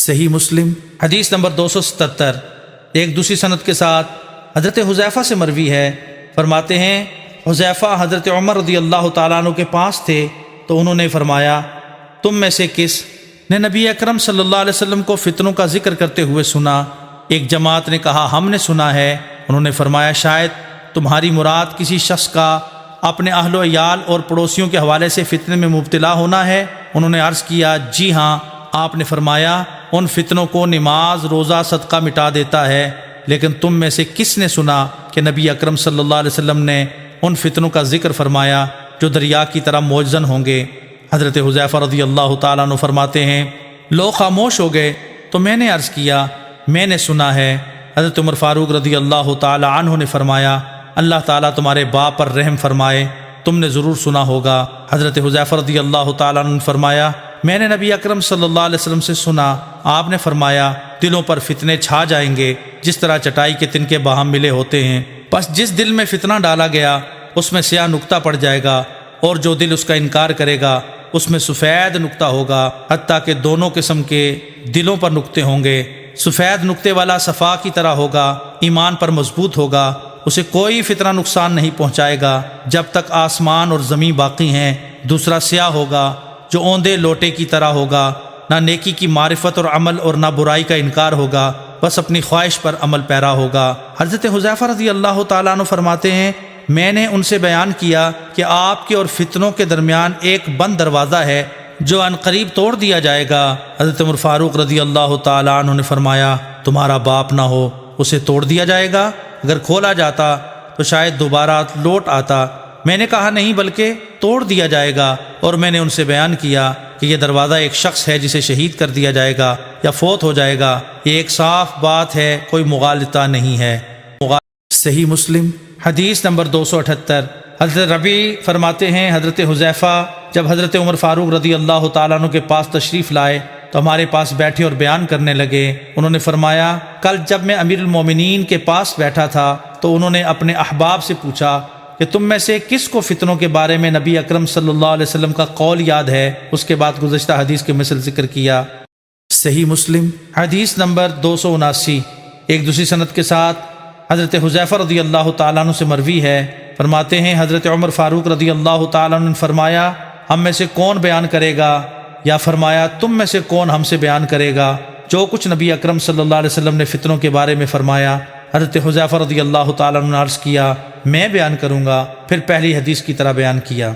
صحیح مسلم حدیث نمبر 277 ایک دوسری سند کے ساتھ حضرت حذیفہ سے مروی ہے، فرماتے ہیں حذیفہ حضرت عمر رضی اللہ تعالیٰ عنہ کے پاس تھے تو انہوں نے فرمایا تم میں سے کس نے نبی اکرم صلی اللہ علیہ وسلم کو فتنوں کا ذکر کرتے ہوئے سنا؟ ایک جماعت نے کہا ہم نے سنا ہے۔ انہوں نے فرمایا شاید تمہاری مراد کسی شخص کا اپنے اہل و عیال اور پڑوسیوں کے حوالے سے فتنے میں مبتلا ہونا ہے۔ انہوں نے عرض کیا جی ہاں۔ آپ نے فرمایا ان فتنوں کو نماز روزہ صدقہ مٹا دیتا ہے، لیکن تم میں سے کس نے سنا کہ نبی اکرم صلی اللہ علیہ وسلم نے ان فتنوں کا ذکر فرمایا جو دریا کی طرح موجزن ہوں گے؟ حضرت حذیفہ رضی اللہ تعالیٰ عنہ فرماتے ہیں لوگ خاموش ہو گئے تو میں نے عرض کیا میں نے سنا ہے۔ حضرت عمر فاروق رضی اللہ تعالیٰ عنہ نے فرمایا اللہ تعالیٰ تمہارے باپ پر رحم فرمائے، تم نے ضرور سنا ہوگا۔ حضرت حذیفہ رضی اللہ تعالیٰ عنہ نے فرمایا میں نے نبی اکرم صلی اللہ علیہ وسلم سے سنا، آپ نے فرمایا دلوں پر فتنے چھا جائیں گے جس طرح چٹائی کے تنکے باہم ملے ہوتے ہیں، بس جس دل میں فتنہ ڈالا گیا اس میں سیاہ نقطہ پڑ جائے گا، اور جو دل اس کا انکار کرے گا اس میں سفید نقطہ ہوگا، حتیٰ کہ دونوں قسم کے دلوں پر نقطے ہوں گے۔ سفید نقطے والا صفا کی طرح ہوگا، ایمان پر مضبوط ہوگا، اسے کوئی فتنہ نقصان نہیں پہنچائے گا جب تک آسمان اور زمین باقی ہیں۔ دوسرا سیاہ ہوگا جو اوندے لوٹے کی طرح ہوگا، نہ نیکی کی معرفت اور عمل اور نہ برائی کا انکار ہوگا، بس اپنی خواہش پر عمل پیرا ہوگا۔ حضرت حذیفہ رضی اللہ تعالیٰ عنہ فرماتے ہیں میں نے ان سے بیان کیا کہ آپ کے اور فتنوں کے درمیان ایک بند دروازہ ہے جو عنقریب توڑ دیا جائے گا۔ حضرت عمر فاروق رضی اللہ تعالیٰ عنہ نے فرمایا تمہارا باپ نہ ہو اسے توڑ دیا جائے گا؟ اگر کھولا جاتا تو شاید دوبارہ لوٹ آتا۔ میں نے کہا نہیں بلکہ توڑ دیا جائے گا، اور میں نے ان سے بیان کیا کہ یہ دروازہ ایک شخص ہے جسے شہید کر دیا جائے گا یا فوت ہو جائے گا، یہ ایک صاف بات ہے، کوئی مغالطہ نہیں ہے۔ صحیح مسلم حدیث نمبر 278 حضرت ربیع فرماتے ہیں حضرت حذیفہ جب حضرت عمر فاروق رضی اللہ تعالیٰ عنہ کے پاس تشریف لائے تو ہمارے پاس بیٹھے اور بیان کرنے لگے۔ انہوں نے فرمایا کل جب میں امیر المومنین کے پاس بیٹھا تھا تو انہوں نے اپنے احباب سے پوچھا کہ تم میں سے کس کو فتنوں کے بارے میں نبی اکرم صلی اللہ علیہ وسلم کا قول یاد ہے؟ اس کے بعد گزشتہ حدیث کے مثل ذکر کیا۔ صحیح مسلم حدیث نمبر 279 ایک دوسری سند کے ساتھ حضرت حذیفہ رضی اللہ تعالیٰ عنہ سے مروی ہے، فرماتے ہیں حضرت عمر فاروق رضی اللہ تعالیٰ عنہ نے فرمایا ہم میں سے کون بیان کرے گا، یا فرمایا تم میں سے کون ہم سے بیان کرے گا جو کچھ نبی اکرم صلی اللہ علیہ وسلم نے فتنوں کے بارے میں فرمایا؟ حضرت حذیفہ رضی اللہ تعالیٰ عنہ نے عرض کیا میں بیان کروں گا، پھر پہلی حدیث کی طرح بیان کیا۔